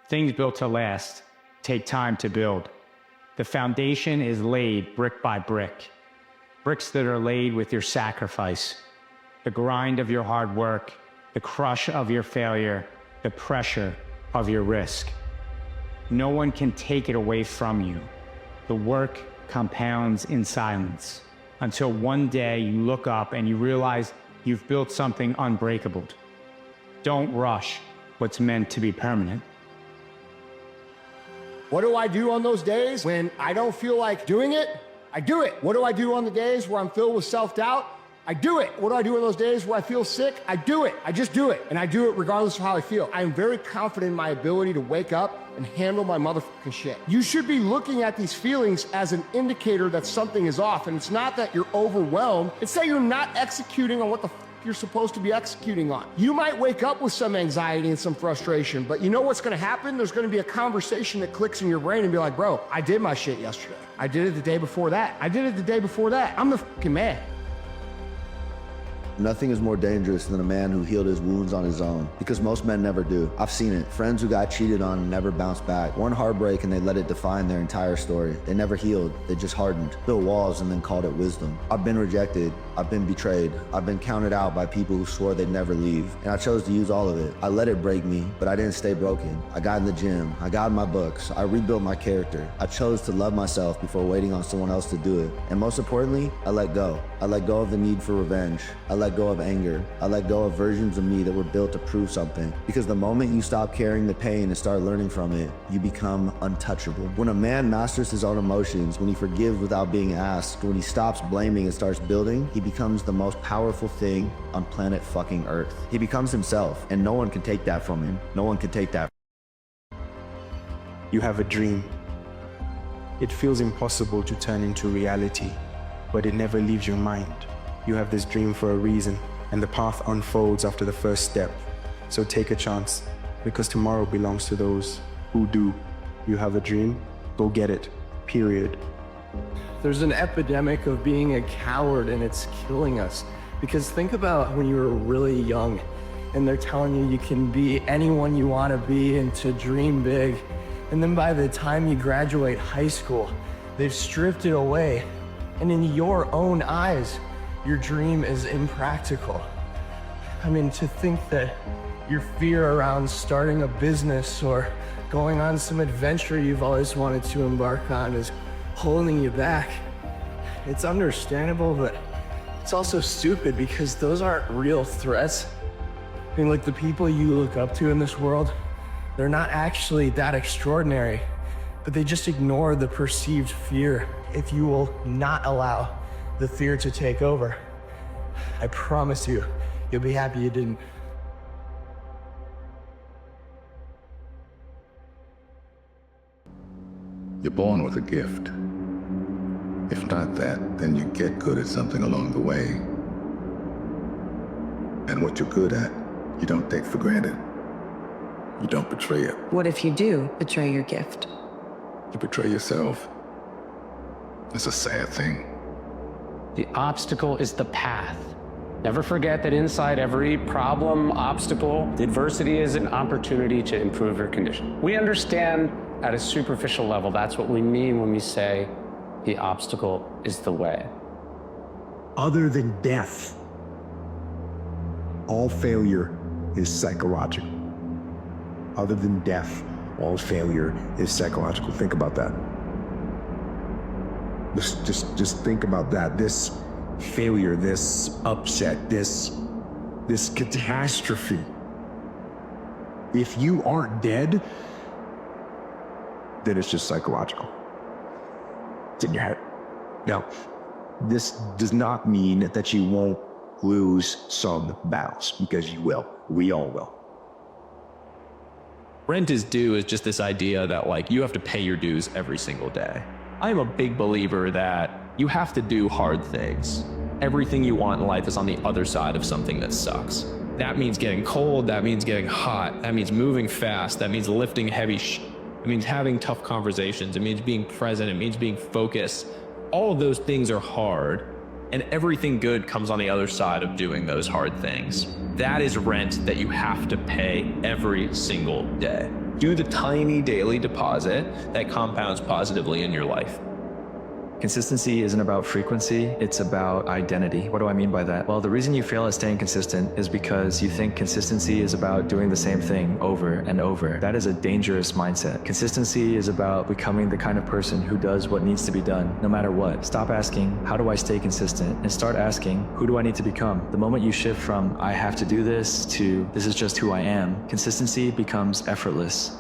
Things built to last take time to build. The foundation is laid brick by brick. Bricks that are laid with your sacrifice, the grind of your hard work, the crush of your failure, the pressure of your risk. No one can take it away from you. The work compounds in silence until one day you look up and you realize you've built something unbreakable. Don't rush what's meant to be permanent. What do I do on those days when I don't feel like doing it? I do it. What do I do on the days where I'm filled with self-doubt? I do it. What do I do on those days where I feel sick? I do it. I just do it. And I do it regardless of how I feel. I am very confident in my ability to wake up and handle my motherfucking shit. You should be looking at these feelings as an indicator that something is off. And it's not that you're overwhelmed. It's that you're not executing on what the you're supposed to be executing on. You might wake up with some anxiety and some frustration, but you know what's gonna happen? There's gonna be a conversation that clicks in your brain and be like, bro, I did my shit yesterday. I did it the day before that. I did it the day before that. I'm the fucking man. Nothing is more dangerous than a man who healed his wounds on his own, because most men never do. I've seen it. Friends who got cheated on and never bounced back. One heartbreak and they let it define their entire story. They never healed. They just hardened, built walls, and then called it wisdom. I've been rejected. I've been betrayed. I've been counted out by people who swore they'd never leave. And I chose to use all of it. I let it break me, but I didn't stay broken. I got in the gym. I got in my books. I rebuilt my character. I chose to love myself before waiting on someone else to do it. And most importantly, I let go. I let go of the need for revenge. I let go of anger. I let go of versions of me that were built to prove something. Because the moment you stop carrying the pain and start learning from it, you become untouchable. When a man masters his own emotions, when he forgives without being asked, when he stops blaming and starts building, he becomes the most powerful thing on planet fucking Earth. He becomes himself, and no one can take that from him. No one can take that. You have a dream. It feels impossible to turn into reality, but it never leaves your mind. You have this dream for a reason, and the path unfolds after the first step. So take a chance, because tomorrow belongs to those who do. You have a dream, go get it, period. There's an epidemic of being a coward, and it's killing us. Because think about when you were really young, and they're telling you you can be anyone you want to be and to dream big. And then by the time you graduate high school, they've stripped it away. And in your own eyes, your dream is impractical. I mean, to think that your fear around starting a business or going on some adventure you've always wanted to embark on is holding you back. It's understandable, but it's also stupid because those aren't real threats. I mean, like the people you look up to in this world, they're not actually that extraordinary, but they just ignore the perceived fear. If you will not allow the fear to take over, I promise you, you'll be happy you didn't. You're born with a gift. If not that, then you get good at something along the way. And what you're good at, you don't take for granted. You don't betray it. What if you do betray your gift? You betray yourself. It's a sad thing. The obstacle is the path. Never forget that inside every problem, obstacle, adversity is an opportunity to improve your condition. We understand at a superficial level, that's what we mean when we say the obstacle is the way. Other than death, all failure is psychological. Other than death, all failure is psychological. Think about that. Just think about that. This failure, this upset, this catastrophe. If you aren't dead, then it's just psychological. It's in your head. Now, this does not mean that you won't lose some battles, because you will. We all will. Rent is due is just this idea that like you have to pay your dues every single day. I'm a big believer that you have to do hard things. Everything you want in life is on the other side of something that sucks. That means getting cold, that means getting hot, that means moving fast, that means lifting heavy it means having tough conversations, it means being present, it means being focused. All of those things are hard, and everything good comes on the other side of doing those hard things. That is rent that you have to pay every single day. Do the tiny daily deposit that compounds positively in your life. Consistency isn't about frequency, it's about identity. What do I mean by that? Well, the reason you fail at staying consistent is because you think consistency is about doing the same thing over and over. That is a dangerous mindset. Consistency is about becoming the kind of person who does what needs to be done, no matter what. Stop asking, how do I stay consistent? And start asking, who do I need to become? The moment you shift from, I have to do this, to this is just who I am, consistency becomes effortless.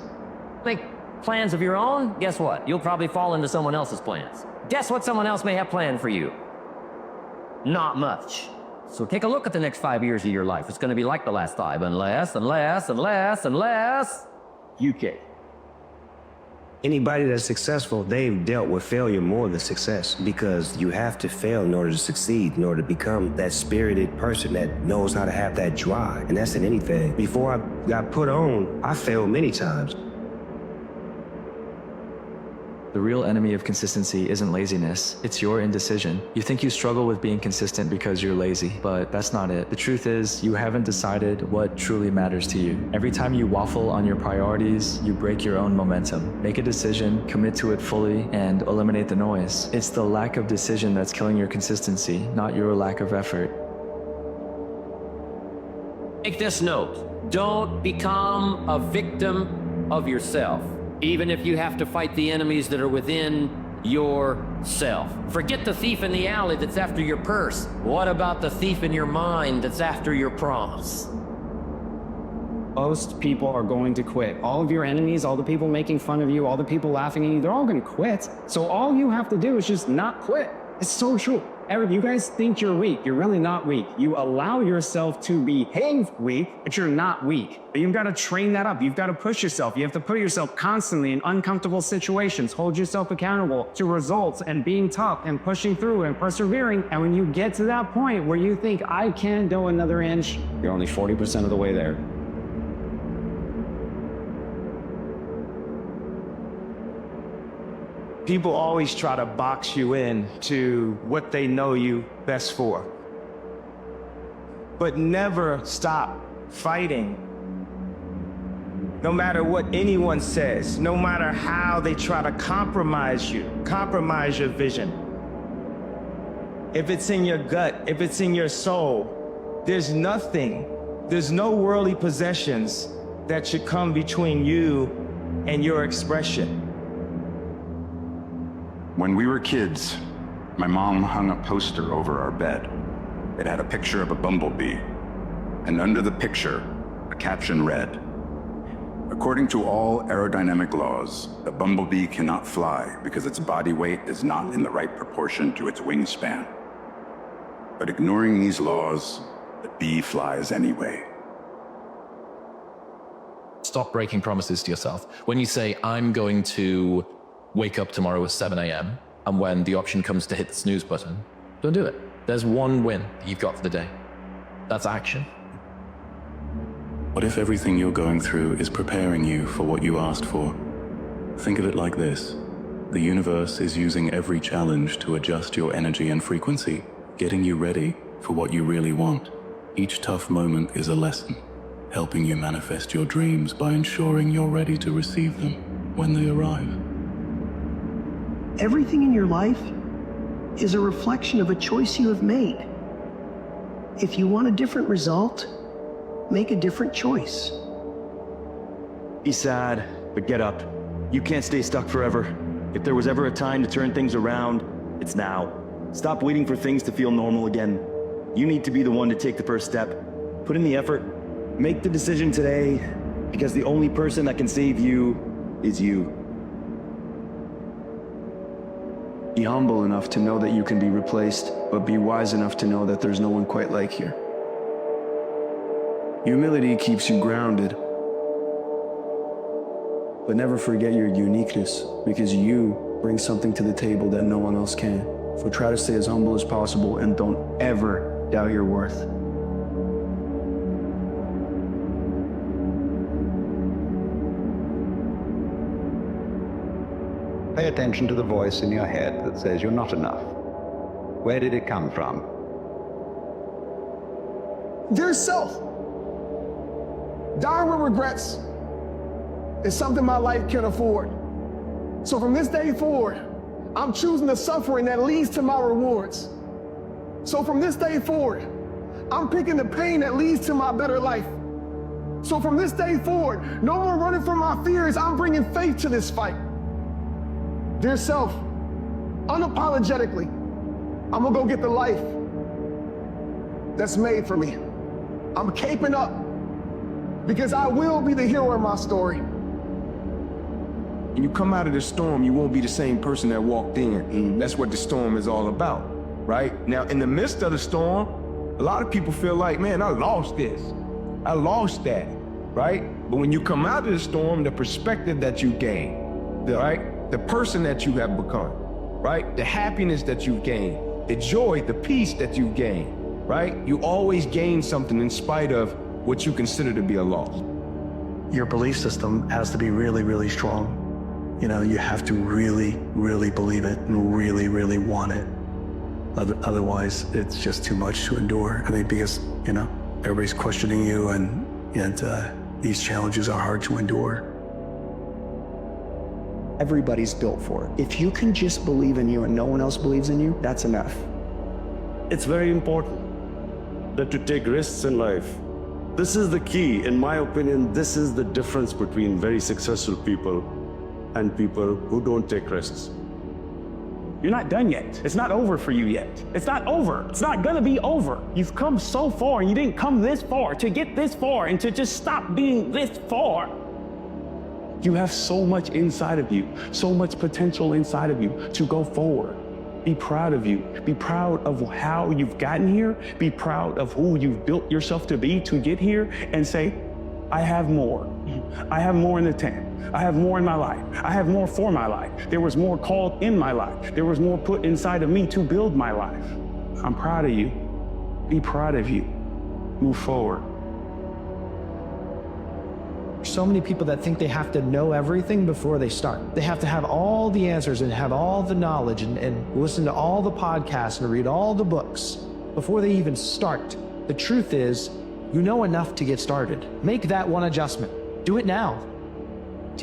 Make plans of your own? Guess what? You'll probably fall into someone else's plans. Guess what someone else may have planned for you? Not much. So take a look at the next 5 years of your life. It's going to be like the last 5, unless... UK. Anybody that's successful, they've dealt with failure more than success, because you have to fail in order to succeed, in order to become that spirited person that knows how to have that drive. And that's in anything. Before I got put on, I failed many times. The real enemy of consistency isn't laziness, it's your indecision. You think you struggle with being consistent because you're lazy, but that's not it. The truth is, you haven't decided what truly matters to you. Every time you waffle on your priorities, you break your own momentum. Make a decision, commit to it fully, and eliminate the noise. It's the lack of decision that's killing your consistency, not your lack of effort. Take this note. Don't become a victim of yourself, even if you have to fight the enemies that are within yourself. Forget the thief in the alley that's after your purse. What about the thief in your mind that's after your promise? Most people are going to quit. All of your enemies, all the people making fun of you, all the people laughing at you, they're all going to quit. So all you have to do is just not quit. It's so true. Eric, you guys think you're weak. You're really not weak. You allow yourself to behave weak, but you're not weak. But you've got to train that up. You've got to push yourself. You have to put yourself constantly in uncomfortable situations, hold yourself accountable to results and being tough and pushing through and persevering. And when you get to that point where you think, I can't go another inch, you're only 40% of the way there. People always try to box you in to what they know you best for. But never stop fighting. No matter what anyone says, no matter how they try to compromise you, compromise your vision. If it's in your gut, if it's in your soul, there's no worldly possessions that should come between you and your expression. When we were kids, my mom hung a poster over our bed. It had a picture of a bumblebee, and under the picture, a caption read, "According to all aerodynamic laws, the bumblebee cannot fly because its body weight is not in the right proportion to its wingspan. But ignoring these laws, the bee flies anyway." Stop breaking promises to yourself. When you say, I'm going to wake up tomorrow at 7 a.m., and when the option comes to hit the snooze button, don't do it. There's one win that you've got for the day. That's action. What if everything you're going through is preparing you for what you asked for? Think of it like this. The universe is using every challenge to adjust your energy and frequency, getting you ready for what you really want. Each tough moment is a lesson, helping you manifest your dreams by ensuring you're ready to receive them when they arrive. Everything in your life is a reflection of a choice you have made. If you want a different result, make a different choice. Be sad, but get up. You can't stay stuck forever. If there was ever a time to turn things around, it's now. Stop waiting for things to feel normal again. You need to be the one to take the first step. Put in the effort. Make the decision today, because the only person that can save you is you. Be humble enough to know that you can be replaced, but be wise enough to know that there's no one quite like you. Humility keeps you grounded. But never forget your uniqueness, because you bring something to the table that no one else can. So try to stay as humble as possible and don't ever doubt your worth. Pay attention to the voice in your head that says you're not enough. Where did it come from? Dear self, Darwin regrets is something my life can afford. So from this day forward, I'm choosing the suffering that leads to my rewards. So from this day forward, I'm picking the pain that leads to my better life. So from this day forward, no more running from my fears, I'm bringing faith to this fight. Dear self, unapologetically, I'm gonna go get the life that's made for me. I'm caping up because I will be the hero of my story. When you come out of the storm, you won't be the same person that walked in. That's what the storm is all about, right? Now, in the midst of the storm, a lot of people feel like, man, I lost this. I lost that, right? But when you come out of the storm, the perspective that you gain, right? The person that you have become, right? The happiness that you've gained, the joy, the peace that you gain, right? You always gain something in spite of what you consider to be a loss. Your belief system has to be really, really strong. You know, you have to really, really believe it and really, really want it. Otherwise, it's just too much to endure. I mean, because, you know, everybody's questioning you and these challenges are hard to endure. Everybody's built for it. If you can just believe in you and no one else believes in you, that's enough. It's very important that to take risks in life. This is the key. In my opinion, this is the difference between very successful people and people who don't take risks. You're not done yet. It's not over for you yet. It's not over. It's not gonna be over. You've come so far and you didn't come this far to get this far and to just stop being this far. You have so much inside of you, so much potential inside of you to go forward. Be proud of you. Be proud of how you've gotten here. Be proud of who you've built yourself to be to get here and say, I have more. I have more in the tank. I have more in my life. I have more for my life. There was more called in my life. There was more put inside of me to build my life. I'm proud of you. Be proud of you. Move forward. So many people that think they have to know everything before they start. They have to have all the answers and have all the knowledge and listen to all the podcasts and read all the books before they even start. The truth is, you know enough to get started. Make that one adjustment. Do it now.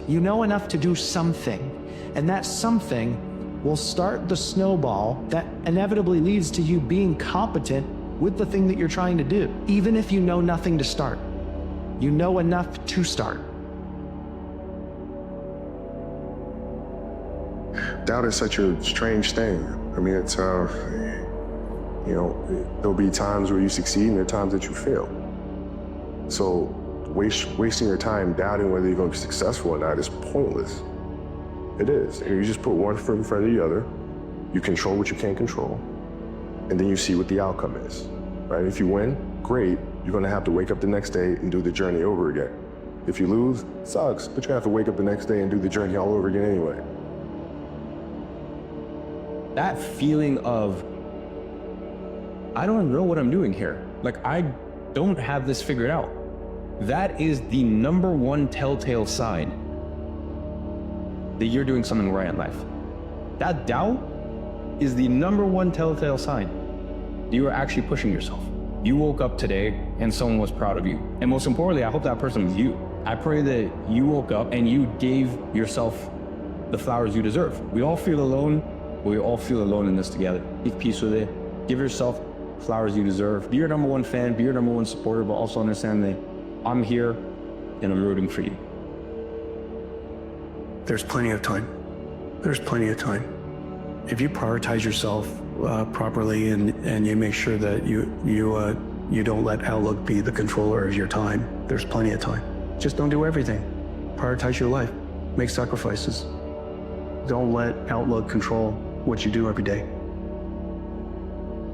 You know enough to do something, and that something will start the snowball that inevitably leads to you being competent with the thing that you're trying to do. Even if you know nothing to start, you know enough to start. Doubt is such a strange thing. I mean, it's, you know, there'll be times where you succeed and there are times that you fail. So wasting your time doubting whether you're going to be successful or not is pointless. It is. And you just put one foot in front of the other, you control what you can't control, and then you see what the outcome is, right? If you win, great. You're going to have to wake up the next day and do the journey over again. If you lose, it sucks, but you have to wake up the next day and do the journey all over again anyway. That feeling of, I don't know what I'm doing here. Like, I don't have this figured out. That is the #1 telltale sign that you're doing something right in life. That doubt is the #1 telltale sign that you are actually pushing yourself. You woke up today and someone was proud of you. And most importantly, I hope that person was you. I pray that you woke up and you gave yourself the flowers you deserve. We all feel alone, but we all feel alone in this together. Make peace with it. Give yourself flowers you deserve. Be your #1 fan, be your #1 supporter, but also understand that I'm here and I'm rooting for you. There's plenty of time. There's plenty of time. If you prioritize yourself properly and you make sure that you don't let Outlook be the controller of your time, there's plenty of time. Just don't do everything. Prioritize your life. Make sacrifices. Don't let Outlook control what you do every day.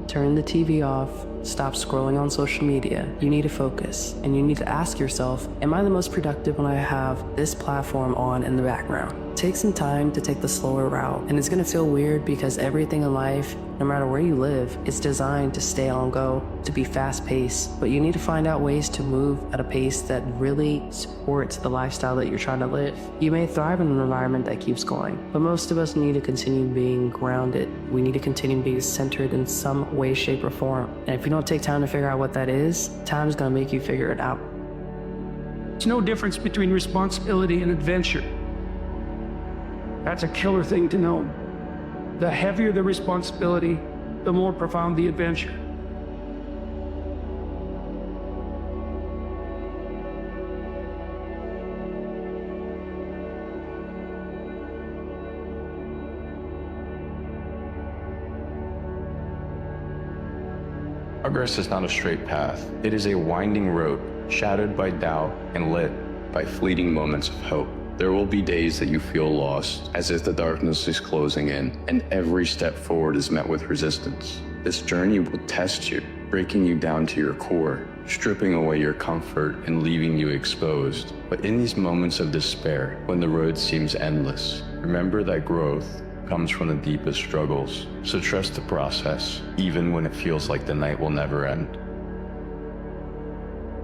Turn the TV off, stop scrolling on social media. You need to focus, and you need to ask yourself, am I the most productive when I have this platform on in the background? Take some time to take the slower route, and it's gonna feel weird because everything in life, no matter where you live, is designed to stay on go, to be fast-paced, but you need to find out ways to move at a pace that really supports the lifestyle that you're trying to live. You may thrive in an environment that keeps going, but most of us need to continue being grounded. We need to continue being centered in some way, shape, or form. And if you don't take time to figure out what that is, time is gonna make you figure it out. There's no difference between responsibility and adventure. That's a killer thing to know. The heavier the responsibility, the more profound the adventure. Progress is not a straight path. It is a winding road, shadowed by doubt and lit by fleeting moments of hope. There will be days that you feel lost, as if the darkness is closing in, and every step forward is met with resistance. This journey will test you, breaking you down to your core, stripping away your comfort and leaving you exposed. But in these moments of despair, when the road seems endless, remember that growth comes from the deepest struggles. So trust the process, even when it feels like the night will never end.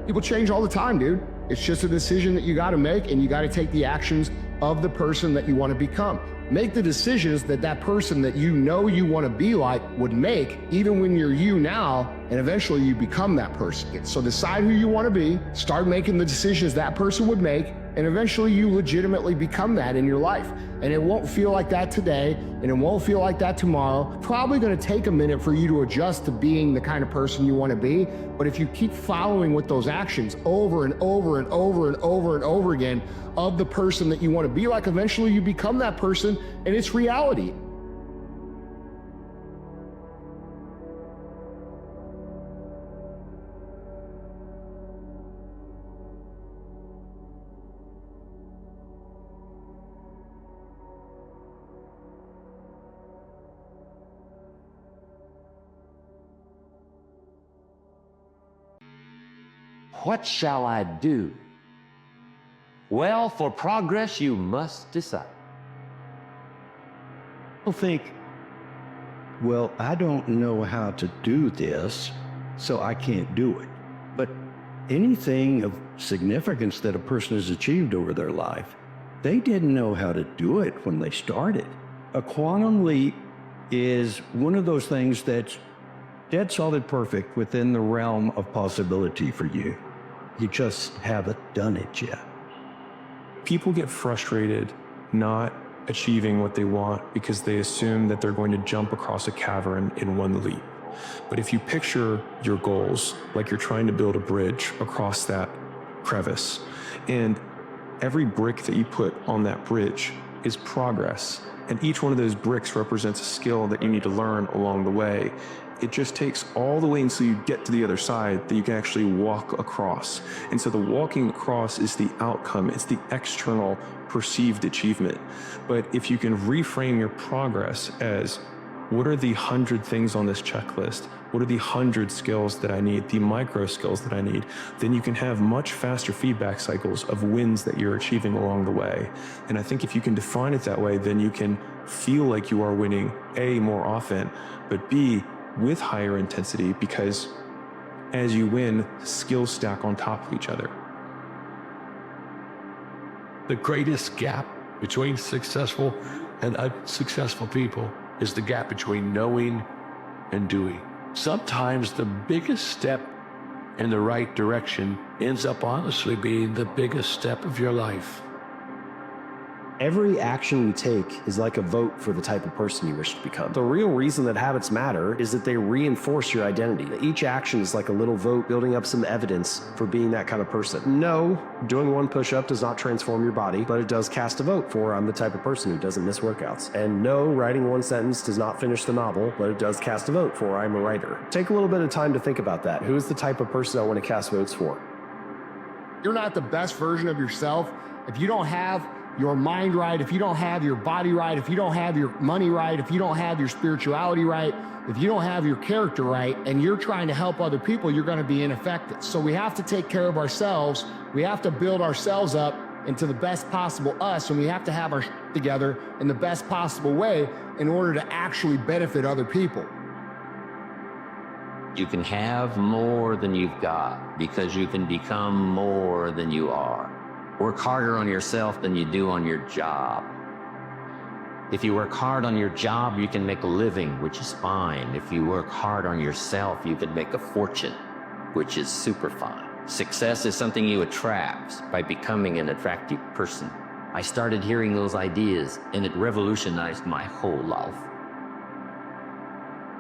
People change all the time, dude. It's just a decision that you got to make, and you got to take the actions of the person that you want to become. Make the decisions that that person that you know you want to be like would make, even when you're you now, and eventually you become that person. So decide who you want to be, start making the decisions that person would make, and eventually you legitimately become that in your life. And it won't feel like that today, and it won't feel like that tomorrow. Probably gonna take a minute for you to adjust to being the kind of person you wanna be, but if you keep following with those actions over and over and over and over and over again of the person that you wanna be like, eventually you become that person, and it's reality. What shall I do? Well, for progress, you must decide. People think, well, I don't know how to do this, so I can't do it. But anything of significance that a person has achieved over their life, they didn't know how to do it when they started. A quantum leap is one of those things that's dead solid perfect within the realm of possibility for you. You just haven't done it yet. People get frustrated not achieving what they want because they assume that they're going to jump across a cavern in one leap. But if you picture your goals like you're trying to build a bridge across that crevice, and every brick that you put on that bridge is progress, and each one of those bricks represents a skill that you need to learn along the way. It just takes all the way until you get to the other side that you can actually walk across. And so the walking across is the outcome, it's the external perceived achievement. But if you can reframe your progress as, what are the 100 things on this checklist? What are the 100 skills that I need, the micro skills that I need? Then you can have much faster feedback cycles of wins that you're achieving along the way. And I think if you can define it that way, then you can feel like you are winning, A, more often, but B, with higher intensity, because as you win, skills stack on top of each other. The greatest gap between successful and unsuccessful people is the gap between knowing and doing. Sometimes the biggest step in the right direction ends up honestly being the biggest step of your life. Every action you take is like a vote for the type of person you wish to become. The real reason that habits matter is that they reinforce your identity. Each action is like a little vote building up some evidence for being that kind of person. No, doing one push-up does not transform your body, but it does cast a vote for I'm the type of person who doesn't miss workouts. And no, writing one sentence does not finish the novel, but it does cast a vote for I'm a writer. Take a little bit of time to think about that. Who is the type of person I want to cast votes for? You're not the best version of yourself if you don't have your mind right, if you don't have your body right, if you don't have your money right, if you don't have your spirituality right, if you don't have your character right, and you're trying to help other people, you're going to be ineffective. So we have to take care of ourselves. We have to build ourselves up into the best possible us, and we have to have our shit together in the best possible way in order to actually benefit other people. You can have more than you've got because you can become more than you are. Work harder on yourself than you do on your job. If you work hard on your job, you can make a living, which is fine. If you work hard on yourself, you can make a fortune, which is super fine. Success is something you attract by becoming an attractive person. I started hearing those ideas, and it revolutionized my whole life.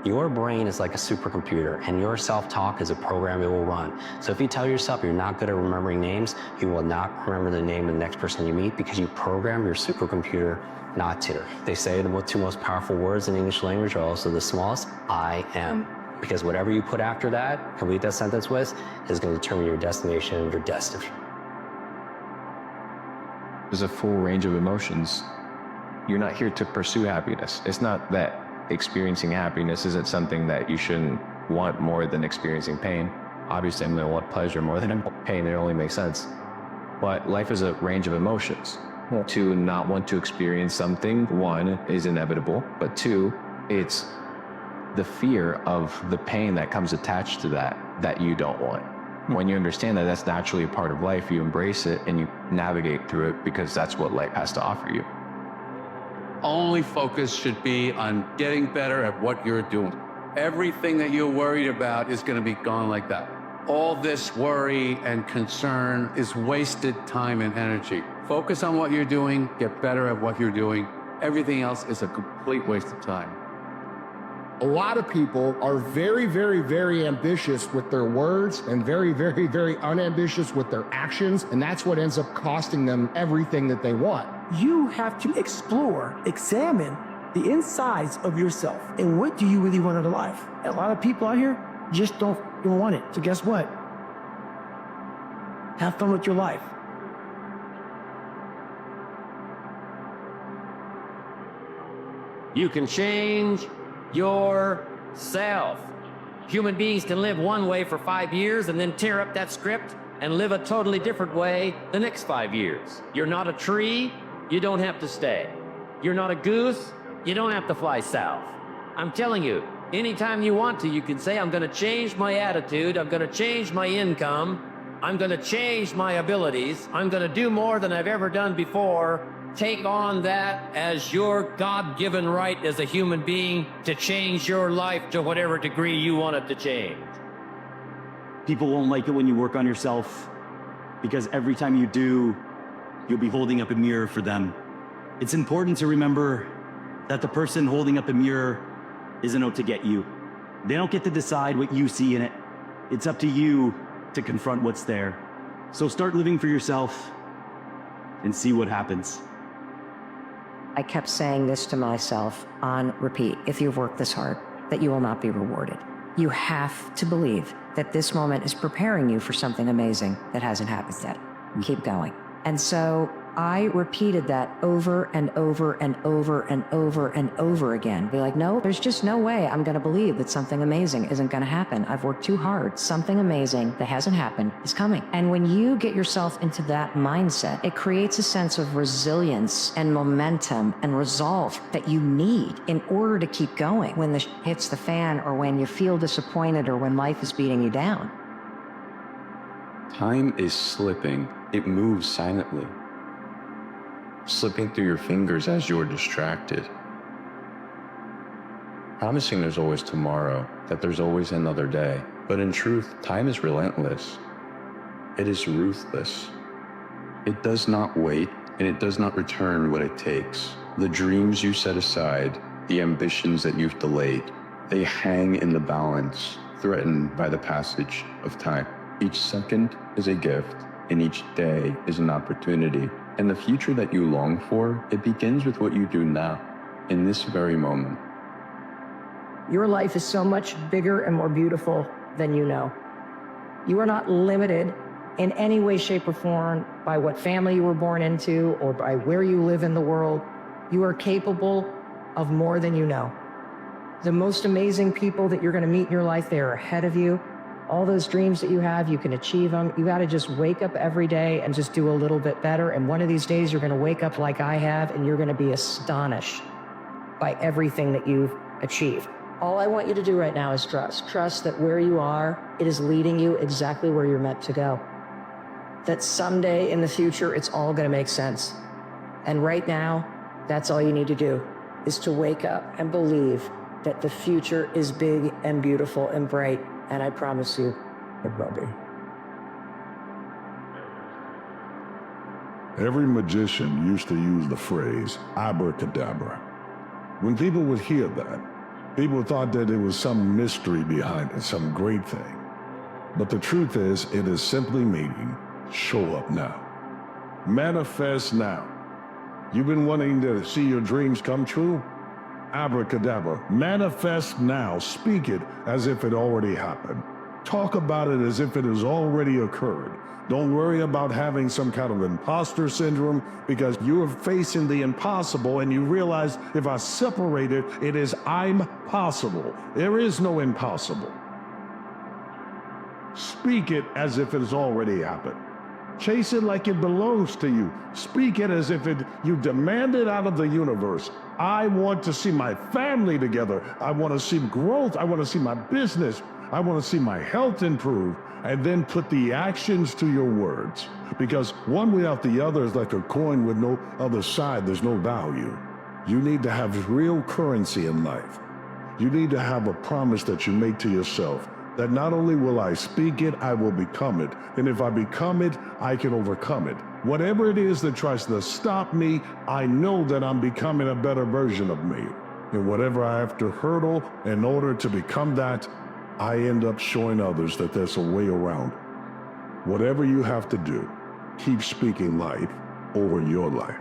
Your brain is like a supercomputer, and your self-talk is a program it will run. So if you tell yourself you're not good at remembering names, you will not remember the name of the next person you meet because you program your supercomputer not to. They say the two most powerful words in English language are also the smallest, I am. Because whatever you put after that, complete that sentence with, is going to determine your destination and your destiny. There's a full range of emotions. You're not here to pursue happiness. It's not that experiencing happiness isn't something that you shouldn't want more than experiencing pain. Obviously, I'm going to want pleasure more than pain. It only makes sense. But life is a range of emotions. To not want to experience something, one, is inevitable, but two, it's the fear of the pain that comes attached to that you don't want. When you understand that that's naturally a part of life, you embrace it and you navigate through it because that's what life has to offer you. Only focus should be on getting better at what you're doing. Everything that you're worried about is going to be gone like that. All this worry and concern is wasted time and energy. Focus on what you're doing, get better at what you're doing. Everything else is a complete waste of time. A lot of people are very, very, very ambitious with their words and very, very, very unambitious with their actions. And that's what ends up costing them everything that they want. You have to explore, examine the insides of yourself. And what do you really want out of life? A lot of people out here just don't want it. So guess what? Have fun with your life. You can change yourself. Human beings can live one way for 5 years and then tear up that script and live a totally different way the next 5 years. You're not a tree, you don't have to stay. You're not a goose, you don't have to fly south. I'm telling you, anytime you want to, you can say, I'm gonna change my attitude, I'm gonna change my income, I'm gonna change my abilities, I'm gonna do more than I've ever done before. Take on that as your God-given right as a human being to change your life to whatever degree you want it to change. People won't like it when you work on yourself because every time you do, you'll be holding up a mirror for them. It's important to remember that the person holding up a mirror isn't out to get you. They don't get to decide what you see in it. It's up to you to confront what's there. So start living for yourself and see what happens. I kept saying this to myself on repeat. If you've worked this hard, that you will not be rewarded. You have to believe that this moment is preparing you for something amazing that hasn't happened yet. Keep going. And so I repeated that over and over and over and over and over again. Be like, no, there's just no way I'm going to believe that something amazing isn't going to happen. I've worked too hard. Something amazing that hasn't happened is coming. And when you get yourself into that mindset, it creates a sense of resilience and momentum and resolve that you need in order to keep going when the hits the fan or when you feel disappointed or when life is beating you down. Time is slipping. It moves silently, slipping through your fingers as you're distracted. Promising there's always tomorrow, that there's always another day. But in truth, time is relentless. It is ruthless. It does not wait, and it does not return what it takes. The dreams you set aside, the ambitions that you've delayed, they hang in the balance, threatened by the passage of time. Each second is a gift, and each day is an opportunity. And the future that you long for, it begins with what you do now, in this very moment. Your life is so much bigger and more beautiful than you know. You are not limited in any way, shape, or form by what family you were born into or by where you live in the world. You are capable of more than you know. The most amazing people that you're going to meet in your life, they are ahead of you. All those dreams that you have, you can achieve them. You got to just wake up every day and just do a little bit better. And one of these days, you're going to wake up like I have, and you're going to be astonished by everything that you've achieved. All I want you to do right now is trust. Trust that where you are, it is leading you exactly where you're meant to go. That someday in the future, it's all going to make sense. And right now, that's all you need to do, is to wake up and believe that the future is big and beautiful and bright. And I promise you, it will be. Every magician used to use the phrase abracadabra. When people would hear that, people thought that there was some mystery behind it, some great thing. But the truth is, it is simply meaning, show up now. Manifest now. You've been wanting to see your dreams come true? Abracadabra. Manifest now. Speak it as if it already happened. Talk about it as if it has already occurred. Don't worry about having some kind of imposter syndrome, because you're facing the impossible and you realize if I separate it, it is I'm possible. There is no impossible. Speak it as if it has already happened. Chase it like it belongs to you. Speak it as if you demand it out of the universe. I want to see my family together. I want to see growth. I want to see my business. I want to see my health improve. And then put the actions to your words. Because one without the other is like a coin with no other side. There's no value. You need to have real currency in life. You need to have a promise that you make to yourself that not only will I speak it, I will become it. And if I become it, I can overcome it. Whatever it is that tries to stop me, I know that I'm becoming a better version of me. And whatever I have to hurdle in order to become that, I end up showing others that there's a way around. Whatever you have to do, keep speaking life over your life.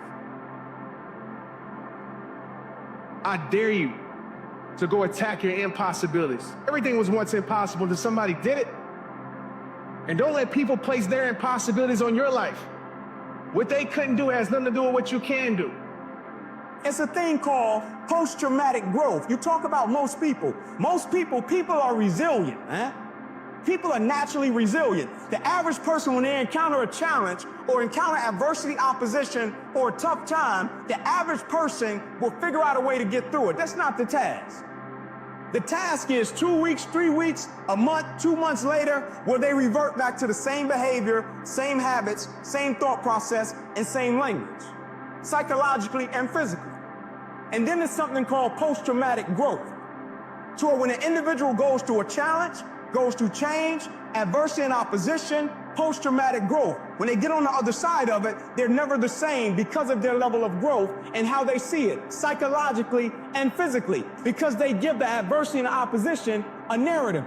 I dare you to go attack your impossibilities. Everything was once impossible until somebody did it. And don't let people place their impossibilities on your life. What they couldn't do has nothing to do with what you can do. It's a thing called post-traumatic growth. You talk about most people. People are resilient, man. People are naturally resilient. The average person, when they encounter a challenge or encounter adversity, opposition, or a tough time, the average person will figure out a way to get through it. That's not the task. The task is 2 weeks, 3 weeks, a month, 2 months later, where they revert back to the same behavior, same habits, same thought process, and same language, psychologically and physically. And then there's something called post-traumatic growth. So when an individual goes through a challenge, goes through change, adversity and opposition, post-traumatic growth. When they get on the other side of it, they're never the same because of their level of growth and how they see it, psychologically and physically, because they give the adversity and the opposition a narrative.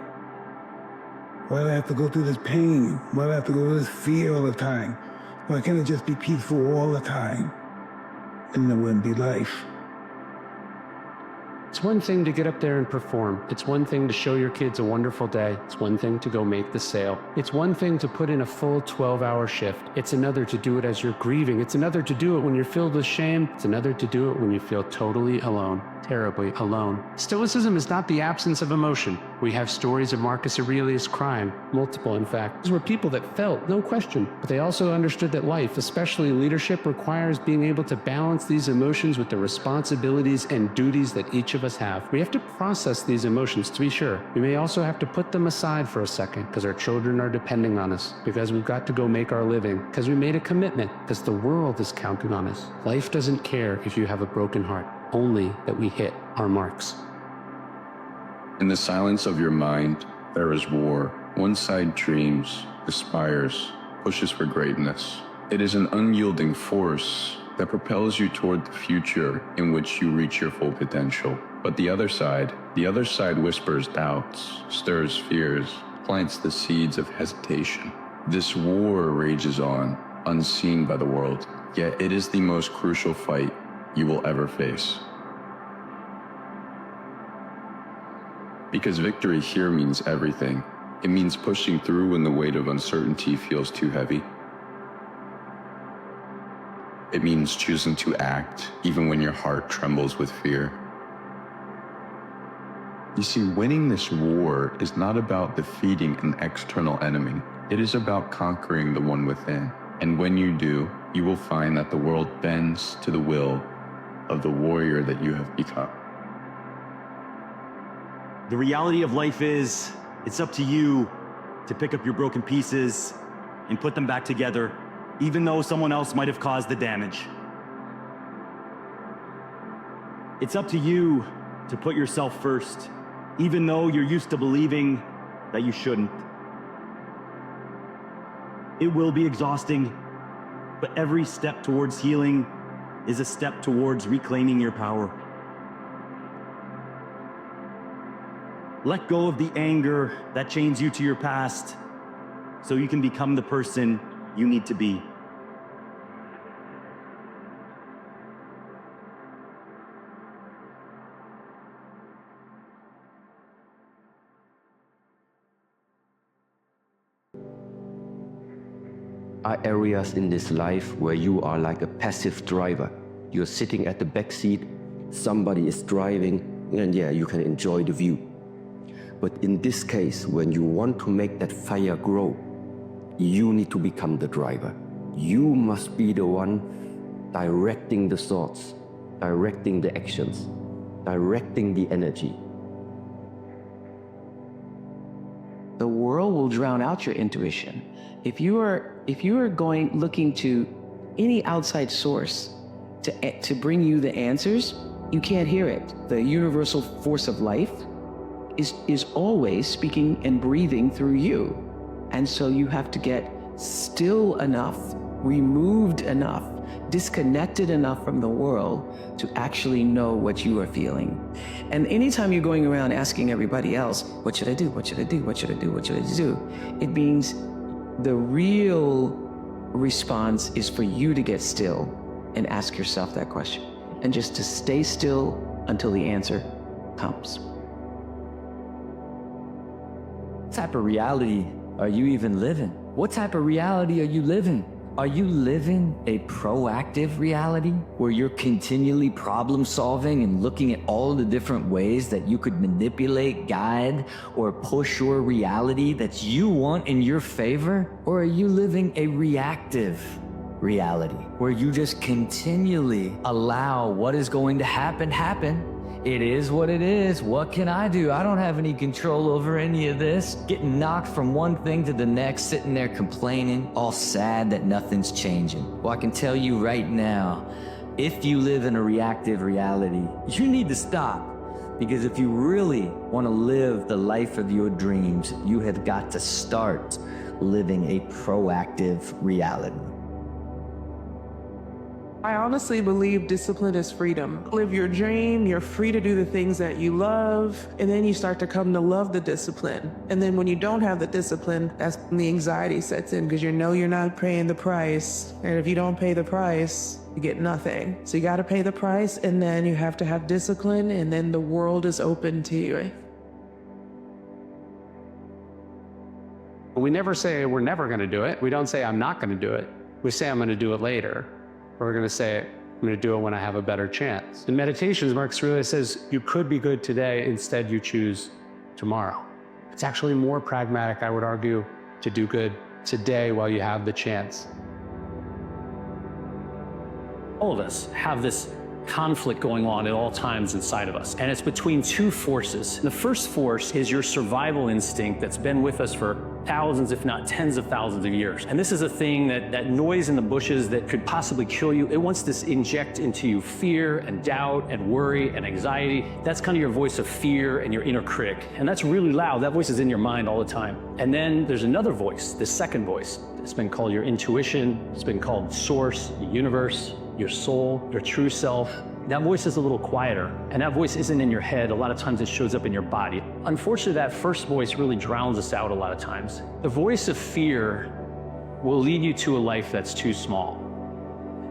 Why do I have to go through this pain? Why do I have to go through this fear all the time? Why can't it just be peaceful all the time? And it wouldn't be life. It's one thing to get up there and perform. It's one thing to show your kids a wonderful day. It's one thing to go make the sale. It's one thing to put in a full 12-hour shift. It's another to do it as you're grieving. It's another to do it when you're filled with shame. It's another to do it when you feel totally alone, terribly alone. Stoicism is not the absence of emotion. We have stories of Marcus Aurelius crying, multiple in fact. These were people that felt, no question, but they also understood that life, especially leadership, requires being able to balance these emotions with the responsibilities and duties that each of us have. We have to process these emotions, to be sure. We may also have to put them aside for a second because our children are depending on us, because we've got to go make our living, because we made a commitment, because the world is counting on us. Life doesn't care if you have a broken heart, only that we hit our marks. In the silence of your mind, there is war. One side dreams, aspires, pushes for greatness. It is an unyielding force that propels you toward the future in which you reach your full potential. But the other side whispers doubts, stirs fears, plants the seeds of hesitation. This war rages on, unseen by the world, yet it is the most crucial fight you will ever face. Because victory here means everything. It means pushing through when the weight of uncertainty feels too heavy. It means choosing to act even when your heart trembles with fear. You see, winning this war is not about defeating an external enemy. It is about conquering the one within. And when you do, you will find that the world bends to the will of the warrior that you have become. The reality of life is, it's up to you to pick up your broken pieces and put them back together, even though someone else might have caused the damage. It's up to you to put yourself first, even though you're used to believing that you shouldn't. It will be exhausting, but every step towards healing is a step towards reclaiming your power. Let go of the anger that chains you to your past so you can become the person you need to be. Are areas in this life where you are like a passive driver. You're sitting at the back seat, somebody is driving, and yeah, you can enjoy the view. But in this case, when you want to make that fire grow, you need to become the driver. You must be the one directing the thoughts, directing the actions, directing the energy. The world will drown out your intuition. If you are looking to any outside source to bring you the answers, you can't hear it. The universal force of life is always speaking and breathing through you. And so you have to get still enough, removed enough, disconnected enough from the world to actually know what you are feeling. And anytime you're going around asking everybody else, what should I do? What should I do? What should I do? What should I do? It means the real response is for you to get still and ask yourself that question, and just to stay still until the answer comes. What type of reality are you even living? What type of reality are you living? Are you living a proactive reality where you're continually problem solving and looking at all the different ways that you could manipulate, guide, or push your reality that you want in your favor? Or are you living a reactive reality where you just continually allow what is going to happen? It is what it is. What can I do? I don't have any control over any of this. Getting knocked from one thing to the next, sitting there complaining, all sad that nothing's changing. Well, I can tell you right now, if you live in a reactive reality, you need to stop. Because if you really want to live the life of your dreams, you have got to start living a proactive reality. I honestly believe discipline is freedom. Live your dream, you're free to do the things that you love, and then you start to come to love the discipline. And then when you don't have the discipline, that's when the anxiety sets in, because you know you're not paying the price. And if you don't pay the price, you get nothing. So you gotta pay the price, and then you have to have discipline, and then the world is open to you. We never say we're never gonna do it. We don't say I'm not gonna do it. We say I'm gonna do it later. We're going to say, I'm going to do it when I have a better chance. In Meditations, Marcus Aurelius says, you could be good today, instead you choose tomorrow. It's actually more pragmatic, I would argue, to do good today while you have the chance. All of us have this conflict going on at all times inside of us, and it's between two forces. The first force is your survival instinct that's been with us for thousands, if not tens of thousands of years. And this is a thing that noise in the bushes that could possibly kill you. It wants to inject into you fear and doubt and worry and anxiety. That's kind of your voice of fear and your inner critic. And that's really loud. That voice is in your mind all the time. And then there's another voice, this second voice. It's been called your intuition. It's been called source, the universe, your soul, your true self. That voice is a little quieter, and that voice isn't in your head. A lot of times it shows up in your body. Unfortunately, that first voice really drowns us out a lot of times. The voice of fear will lead you to a life that's too small.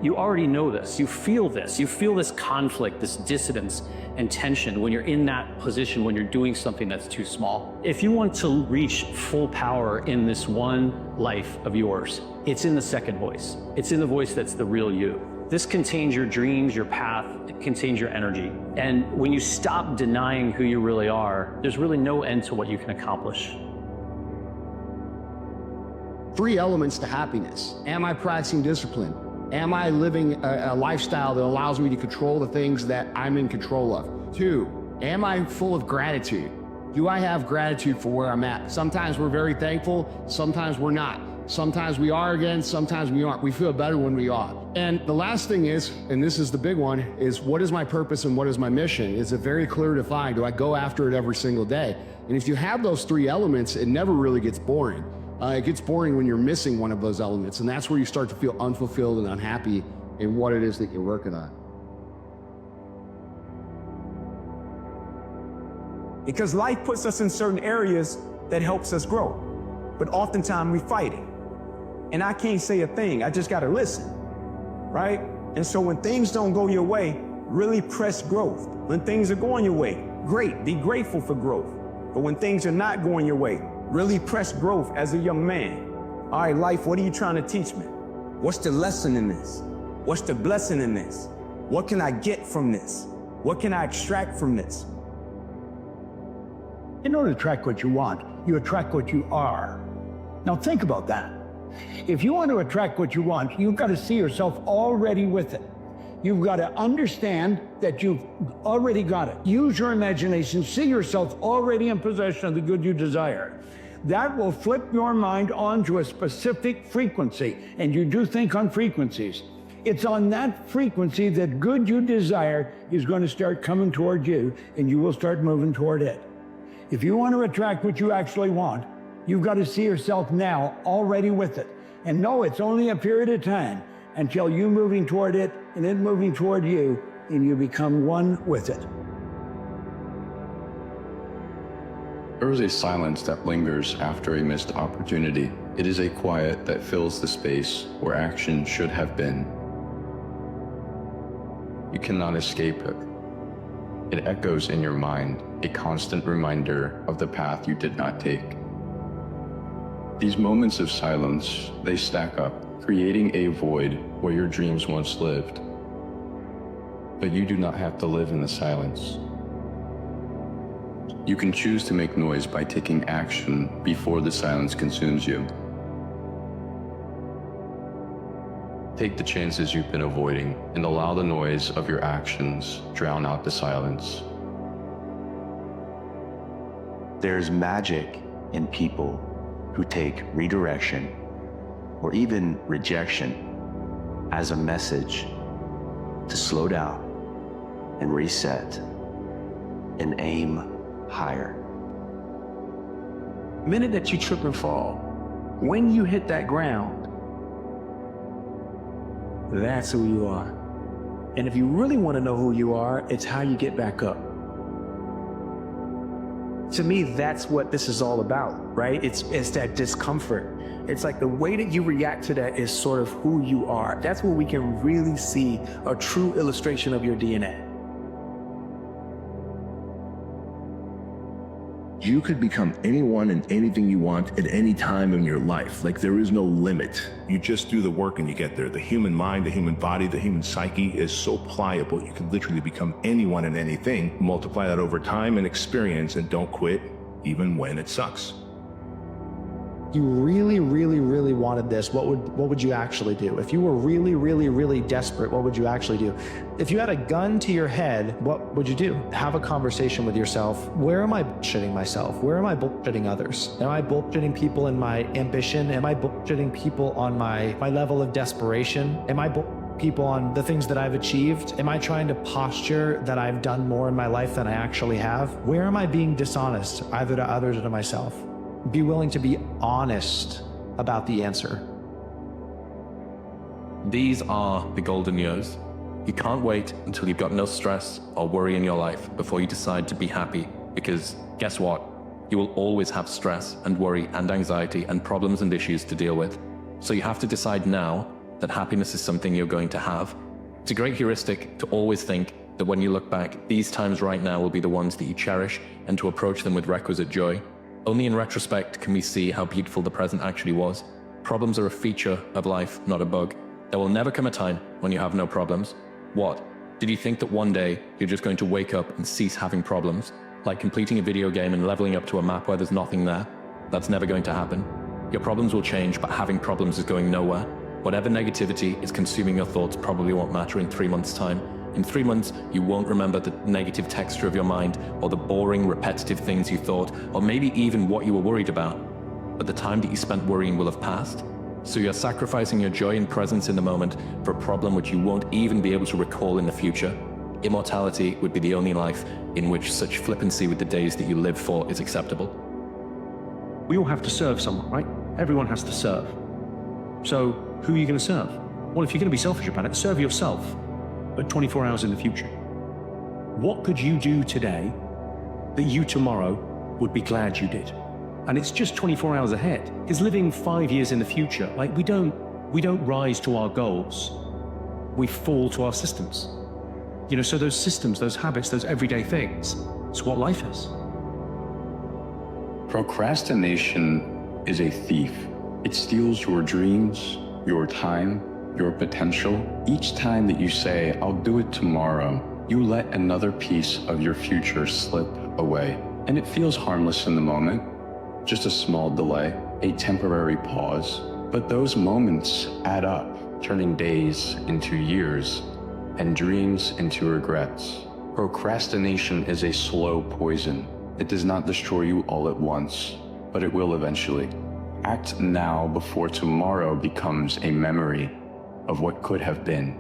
You already know this. You feel this. You feel this conflict, this dissonance and tension when you're in that position, when you're doing something that's too small. If you want to reach full power in this one life of yours, it's in the second voice. It's in the voice that's the real you. This contains your dreams, your path, it contains your energy. And when you stop denying who you really are, there's really no end to what you can accomplish. 3 elements to happiness. Am I practicing discipline? Am I living a lifestyle that allows me to control the things that I'm in control of? 2, am I full of gratitude? Do I have gratitude for where I'm at? Sometimes we're very thankful, sometimes we're not. Sometimes we are again, sometimes we aren't. We feel better when we are. And the last thing is, and this is the big one, is what is my purpose and what is my mission? Is it very clear to find? Do I go after it every single day? And if you have those 3 elements, it never really gets boring. It gets boring when you're missing one of those elements, and that's where you start to feel unfulfilled and unhappy in what it is that you're working on. Because life puts us in certain areas that helps us grow, but oftentimes we fight it. And I can't say a thing, I just gotta listen, right? And so when things don't go your way, really press growth. When things are going your way, great, be grateful for growth. But when things are not going your way, really press growth as a young man. All right, life, what are you trying to teach me? What's the lesson in this? What's the blessing in this? What can I get from this? What can I extract from this? In order to attract what you want, you attract what you are. Now think about that. If you want to attract what you want, you've got to see yourself already with it. You've got to understand that you've already got it. Use your imagination, see yourself already in possession of the good you desire. That will flip your mind onto a specific frequency, and you do think on frequencies. It's on that frequency that good you desire is going to start coming toward you, and you will start moving toward it. If you want to attract what you actually want, you've got to see yourself now already with it. And know it's only a period of time until you moving toward it and it moving toward you, and you become one with it. There is a silence that lingers after a missed opportunity. It is a quiet that fills the space where action should have been. You cannot escape it. It echoes in your mind, a constant reminder of the path you did not take. These moments of silence, they stack up, creating a void where your dreams once lived. But you do not have to live in the silence. You can choose to make noise by taking action before the silence consumes you. Take the chances you've been avoiding and allow the noise of your actions drown out the silence. There's magic in people who take redirection or even rejection as a message to slow down and reset and aim higher. The minute that you trip and fall, when you hit that ground, that's who you are. And if you really want to know who you are, it's how you get back up. To me, that's what this is all about, right? It's that discomfort. It's like the way that you react to that is sort of who you are. That's where we can really see a true illustration of your DNA. You could become anyone and anything you want at any time in your life. Like, there is no limit. You just do the work and you get there. The human mind, the human body, the human psyche is so pliable. You can literally become anyone and anything. Multiply that over time and experience, and don't quit even when it sucks. You really, really, really wanted this, what would you actually do? If you were really, really, really desperate, what would you actually do? If you had a gun to your head, what would you do? Have a conversation with yourself. Where am I bullshitting myself? Where am I bullshitting others? Am I bullshitting people in my ambition? Am I bullshitting people on my level of desperation? Am I bullshitting people on the things that I've achieved? Am I trying to posture that I've done more in my life than I actually have? Where am I being dishonest, either to others or to myself? Be willing to be honest about the answer. These are the golden years. You can't wait until you've got no stress or worry in your life before you decide to be happy, because guess what? You will always have stress and worry and anxiety and problems and issues to deal with. So you have to decide now that happiness is something you're going to have. It's a great heuristic to always think that when you look back, these times right now will be the ones that you cherish, and to approach them with requisite joy. Only in retrospect can we see how beautiful the present actually was. Problems are a feature of life, not a bug. There will never come a time when you have no problems. What? Did you think that one day you're just going to wake up and cease having problems? Like completing a video game and leveling up to a map where there's nothing there? That's never going to happen. Your problems will change, but having problems is going nowhere. Whatever negativity is consuming your thoughts probably won't matter in 3 months' time. In 3 months, you won't remember the negative texture of your mind, or the boring, repetitive things you thought, or maybe even what you were worried about. But the time that you spent worrying will have passed. So you're sacrificing your joy and presence in the moment for a problem which you won't even be able to recall in the future. Immortality would be the only life in which such flippancy with the days that you live for is acceptable. We all have to serve someone, right? Everyone has to serve. So who are you going to serve? Well, if you're going to be selfish about it, serve yourself, but 24 hours in the future. What could you do today that you tomorrow would be glad you did? And it's just 24 hours ahead. Because living 5 years in the future, like we don't rise to our goals. We fall to our systems. You know, so those systems, those habits, those everyday things, it's what life is. Procrastination is a thief. It steals your dreams, your time, your potential. Each time that you say, I'll do it tomorrow, you let another piece of your future slip away. And it feels harmless in the moment, just a small delay, a temporary pause. But those moments add up, turning days into years and dreams into regrets. Procrastination is a slow poison. It does not destroy you all at once, but it will eventually. Act now before tomorrow becomes a memory of what could have been.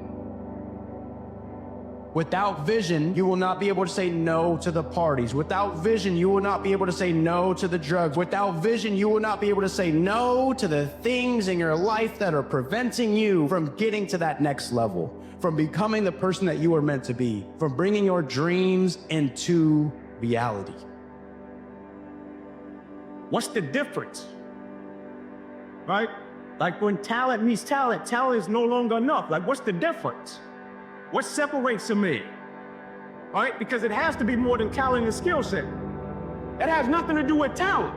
Without vision, you will not be able to say no to the parties. Without vision, you will not be able to say no to the drugs. Without vision, you will not be able to say no to the things in your life that are preventing you from getting to that next level, from becoming the person that you are meant to be, from bringing your dreams into reality. What's the difference? Right? Like when talent meets talent, talent is no longer enough. Like, what's the difference? What separates a man? Right? Because it has to be more than talent and skill set. It has nothing to do with talent.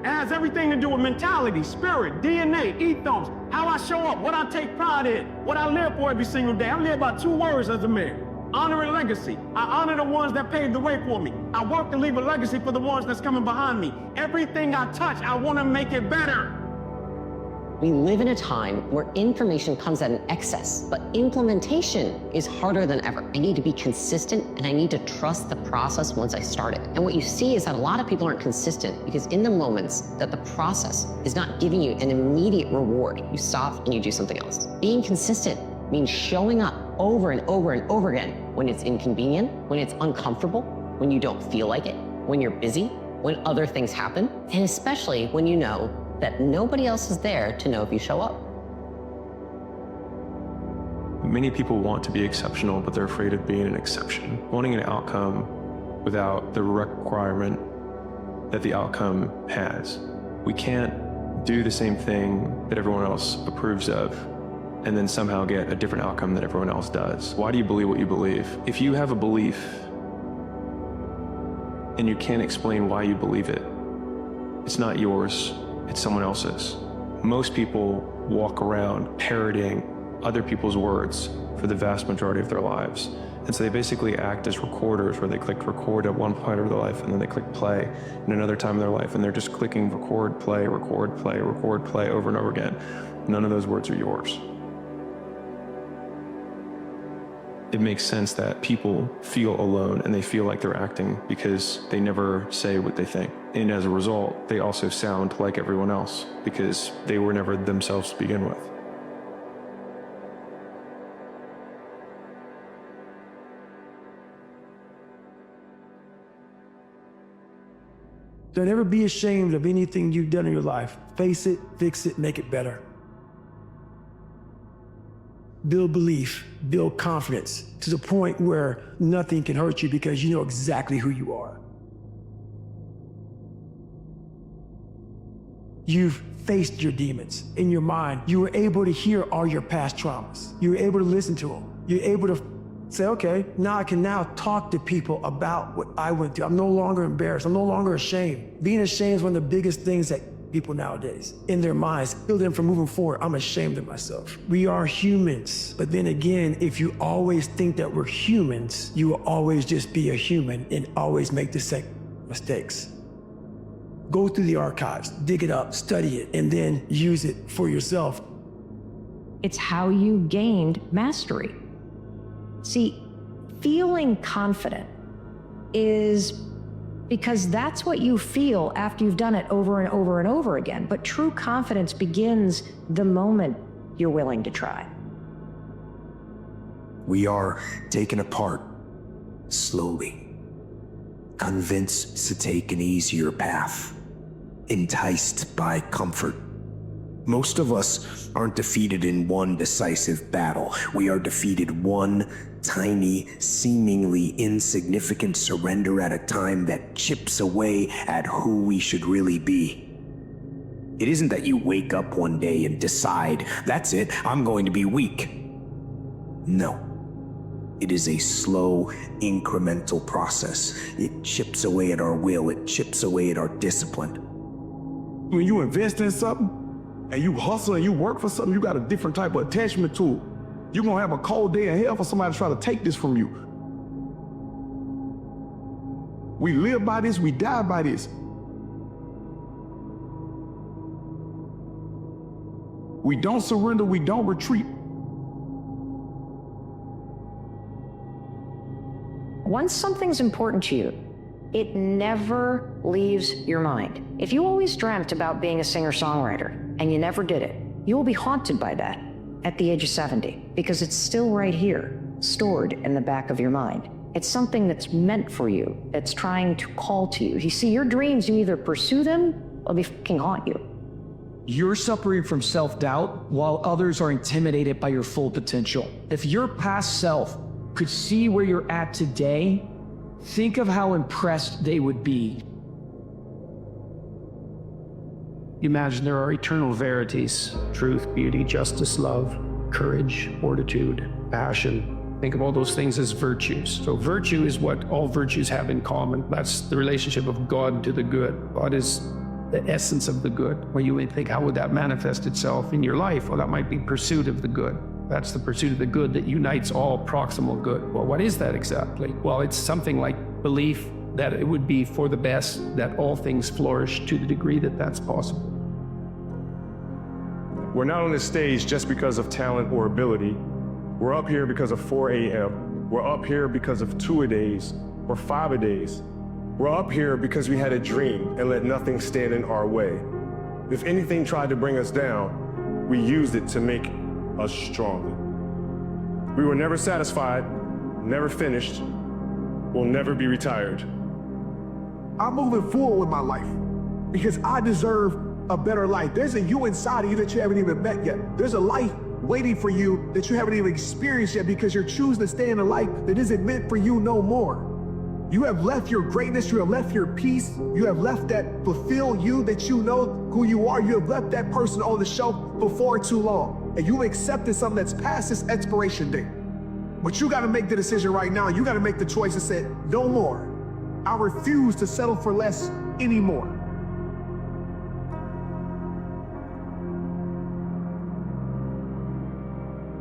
It has everything to do with mentality, spirit, DNA, ethos, how I show up, what I take pride in, what I live for every single day. I live by 2 words as a man: honor and legacy. I honor the ones that paved the way for me. I work to leave a legacy for the ones that's coming behind me. Everything I touch, I want to make it better. We live in a time where information comes at an excess, but implementation is harder than ever. I need to be consistent and I need to trust the process once I start it. And what you see is that a lot of people aren't consistent because in the moments that the process is not giving you an immediate reward, you stop and you do something else. Being consistent means showing up over and over and over again when it's inconvenient, when it's uncomfortable, when you don't feel like it, when you're busy, when other things happen, and especially when you know that nobody else is there to know if you show up. Many people want to be exceptional, but they're afraid of being an exception, wanting an outcome without the requirement that the outcome has. We can't do the same thing that everyone else approves of and then somehow get a different outcome that everyone else does. Why do you believe what you believe? If you have a belief and you can't explain why you believe it, it's not yours. It's someone else's. Most people walk around parroting other people's words for the vast majority of their lives. And so they basically act as recorders where they click record at one point of their life and then they click play in another time of their life and they're just clicking record, play, record, play, record, play over and over again. None of those words are yours. It makes sense that people feel alone and they feel like they're acting because they never say what they think. And as a result, they also sound like everyone else because they were never themselves to begin with. Don't ever be ashamed of anything you've done in your life. Face it, fix it, make it better. Build belief, build confidence to the point where nothing can hurt you because you know exactly who you are. You've faced your demons in your mind. You were able to hear all your past traumas. You were able to listen to them. You're able to say, okay, now I can now talk to people about what I went through. I'm no longer embarrassed. I'm no longer ashamed. Being ashamed is one of the biggest things that people nowadays, in their minds, kill them from moving forward. I'm ashamed of myself. We are humans. But then again, if you always think that we're humans, you will always just be a human and always make the same mistakes. Go through the archives, dig it up, study it, and then use it for yourself. It's how you gained mastery. See, feeling confident is because that's what you feel after you've done it over and over and over again. But true confidence begins the moment you're willing to try. We are taken apart slowly, convinced to take an easier path, enticed by comfort, Most of us aren't defeated in one decisive battle. We are defeated one tiny, seemingly insignificant surrender at a time that chips away at who we should really be. It isn't that you wake up one day and decide, that's it, I'm going to be weak. No. It is a slow, incremental process. It chips away at our will. It chips away at our discipline. When you invest in something and you hustle and you work for something, you got a different type of attachment to it. You're gonna have a cold day in hell for somebody to try to take this from you. We live by this, we die by this. We don't surrender, we don't retreat. Once something's important to you, it never leaves your mind. If you always dreamt about being a singer-songwriter and you never did it, you will be haunted by that at the age of 70, because it's still right here, stored in the back of your mind. It's something that's meant for you, that's trying to call to you. You see, your dreams, you either pursue them or they fucking haunt you. You're suffering from self-doubt while others are intimidated by your full potential. If your past self could see where you're at today, think of how impressed they would be. Imagine there are eternal verities: truth, beauty, justice, love, courage, fortitude, passion. Think of all those things as virtues. So virtue is what all virtues have in common. That's the relationship of God to the good. God is the essence of the good. Well, you may think, how would that manifest itself in your life? Well, that might be pursuit of the good. That's the pursuit of the good that unites all proximal good. Well, what is that exactly? Well, it's something like belief that it would be for the best, that all things flourish to the degree that that's possible. We're not on this stage just because of talent or ability. We're up here because of 4 a.m. We're up here because of 2-a-days or 5-a-days. We're up here because we had a dream and let nothing stand in our way. If anything tried to bring us down, we used it to make us stronger. We were never satisfied, never finished, will never be retired. I'm moving forward with my life because I deserve a better life. There's a you inside of you that you haven't even met yet. There's a life waiting for you that you haven't even experienced yet, because you're choosing to stay in a life that isn't meant for you no more. You have left your greatness, you have left your peace, you have left that fulfill you, that you know who you are. You have left that person on the shelf before too long. And you accepted something that's past its expiration date. But you gotta make the decision right now. You gotta make the choice and say, no more. I refuse to settle for less anymore.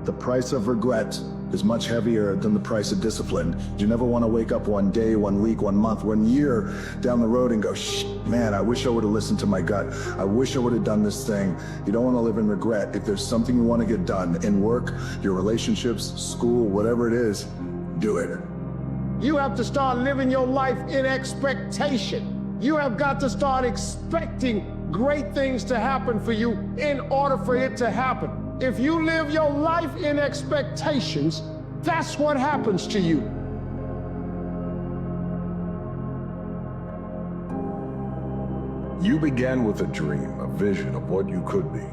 The price of regret is much heavier than the price of discipline. You never want to wake up one day, 1 week, 1 month, 1 year down the road and go, man, I wish I would have listened to my gut. I wish I would have done this thing. You don't want to live in regret. If there's something you want to get done in work, your relationships, school, whatever it is, do it. You have to start living your life in expectation. You have got to start expecting great things to happen for you in order for it to happen. If you live your life in expectations, that's what happens to you. You began with a dream, a vision of what you could be.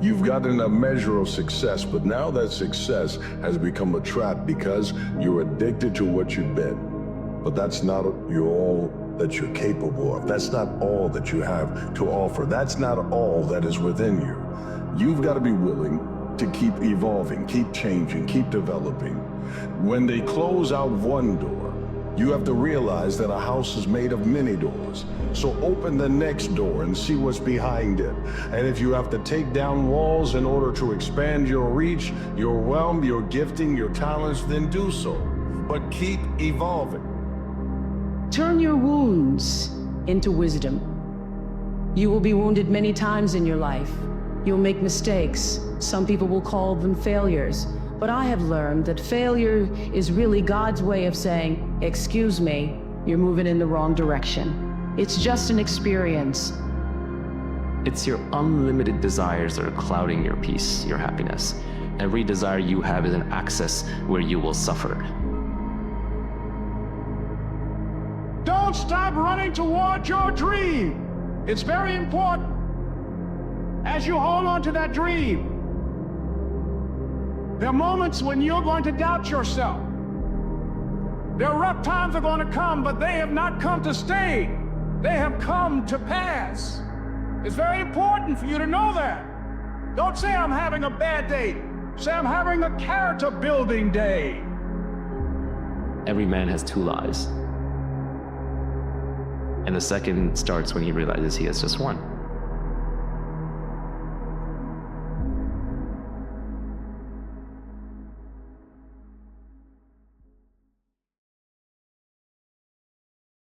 You've gotten a measure of success, but now that success has become a trap because you're addicted to what you've been. But that's not all that you're capable of. That's not all that you have to offer. That's not all that is within you. You've got to be willing to keep evolving, keep changing, keep developing. When they close out one door, you have to realize that a house is made of many doors. So open the next door and see what's behind it. And if you have to take down walls in order to expand your reach, your realm, your gifting, your talents, then do so. But keep evolving. Turn your wounds into wisdom. You will be wounded many times in your life. You'll make mistakes. Some people will call them failures. But I have learned that failure is really God's way of saying, excuse me, you're moving in the wrong direction. It's just an experience. It's your unlimited desires that are clouding your peace, your happiness. Every desire you have is an access where you will suffer. Don't stop running toward your dream. It's very important. As you hold on to that dream, there are moments when you're going to doubt yourself. There are rough times are going to come, but they have not come to stay. They have come to pass. It's very important for you to know that. Don't say I'm having a bad day. Say I'm having a character building day. Every man has two lives. And the second starts when he realizes he has just one.